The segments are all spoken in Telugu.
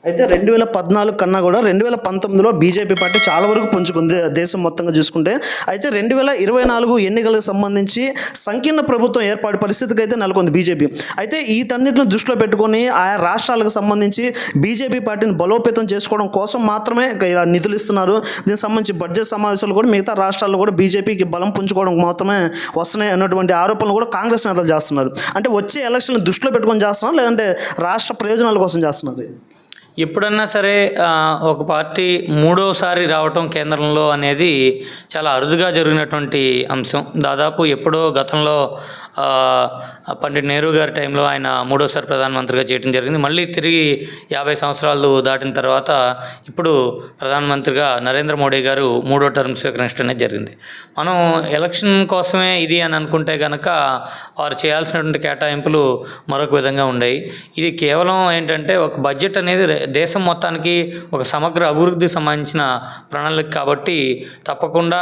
అయితే 2014 కన్నా కూడా 2019లో బీజేపీ పార్టీ చాలా వరకు పుంజుకుంది దేశం మొత్తంగా చూసుకుంటే. అయితే 2024 ఎన్నికలకు సంబంధించి సంకీర్ణ ప్రభుత్వం ఏర్పాటు పరిస్థితికి అయితే నెలకొంది బీజేపీ. అయితే వీటన్నిటిని దృష్టిలో పెట్టుకొని ఆయా రాష్ట్రాలకు సంబంధించి బీజేపీ పార్టీని బలోపేతం చేసుకోవడం కోసం మాత్రమే ఇలా నిధులు ఇస్తున్నారు. దీనికి సంబంధించి బడ్జెట్ సమావేశాలు కూడా మిగతా రాష్ట్రాల్లో కూడా బీజేపీకి బలం పుంజుకోవడం మాత్రమే వస్తున్నాయి అన్నటువంటి ఆరోపణలు కూడా కాంగ్రెస్ నేతలు చేస్తున్నారు. అంటే వచ్చే ఎలక్షన్లు దృష్టిలో పెట్టుకొని చేస్తున్నారు, లేదంటే రాష్ట్ర ప్రయోజనాల కోసం చేస్తున్నారు? ఎప్పుడన్నా సరే ఒక పార్టీ మూడోసారి రావటం కేంద్రంలో అనేది చాలా అరుదుగా జరిగినటువంటి అంశం. దాదాపు ఎప్పుడో గతంలో పండిట్ నెహ్రూ గారి టైంలో ఆయన మూడోసారి ప్రధానమంత్రిగా చేయడం జరిగింది. మళ్ళీ తిరిగి 50 సంవత్సరాలు దాటిన తర్వాత ఇప్పుడు ప్రధానమంత్రిగా నరేంద్ర మోడీ గారు మూడో టర్మ్ స్వీకరించడం అనేది జరిగింది. మనం ఎలక్షన్ కోసమే ఇది అని అనుకుంటే కనుక వారు చేయాల్సినటువంటి కేటాయింపులు మరొక విధంగా ఉన్నాయి. ఇది కేవలం ఏంటంటే ఒక బడ్జెట్ అనేది దేశం మొత్తానికి ఒక సమగ్ర అభివృద్ధికి సంబంధించిన ప్రణాళిక కాబట్టి తప్పకుండా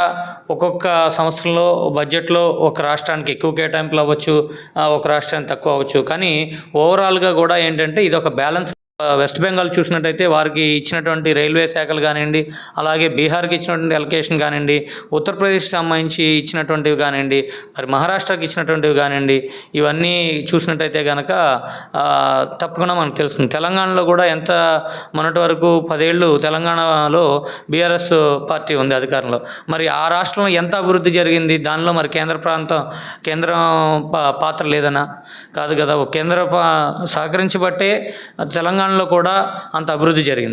ఒక్కొక్క సంవత్సరంలో బడ్జెట్లో ఒక రాష్ట్రానికి ఎక్కువ కేటాయింపులు అవ్వచ్చు, ఒక రాష్ట్రానికి తక్కువ అవ్వచ్చు. కానీ ఓవరాల్గా కూడా ఏంటంటే ఇది ఒక బ్యాలెన్స్. వెస్ట్ బెంగాల్ చూసినట్టయితే వారికి ఇచ్చినటువంటి రైల్వే శాఖలు కానివ్వండి, అలాగే బీహార్కి ఇచ్చినటువంటి అలొకేషన్ కానివ్వండి, ఉత్తరప్రదేశ్కి సంబంధించి ఇచ్చినటువంటివి కానివ్వండి, మరి మహారాష్ట్రకి ఇచ్చినటువంటివి కానివ్వండి, ఇవన్నీ చూసినట్టయితే కనుక తప్పకుండా మనకు తెలుస్తుంది. తెలంగాణలో కూడా ఎంత మొన్నటి వరకు 10 ఏళ్ళు తెలంగాణలో బీఆర్ఎస్ పార్టీ ఉంది అధికారంలో. మరి ఆ రాష్ట్రంలో ఎంత అభివృద్ధి జరిగింది? దానిలో మరి కేంద్రం పాత్ర లేదనా? కాదు కదా. కేంద్ర సహకరించబట్టే తెలంగాణలో కూడా అంత అభివృద్ధి జరిగింది.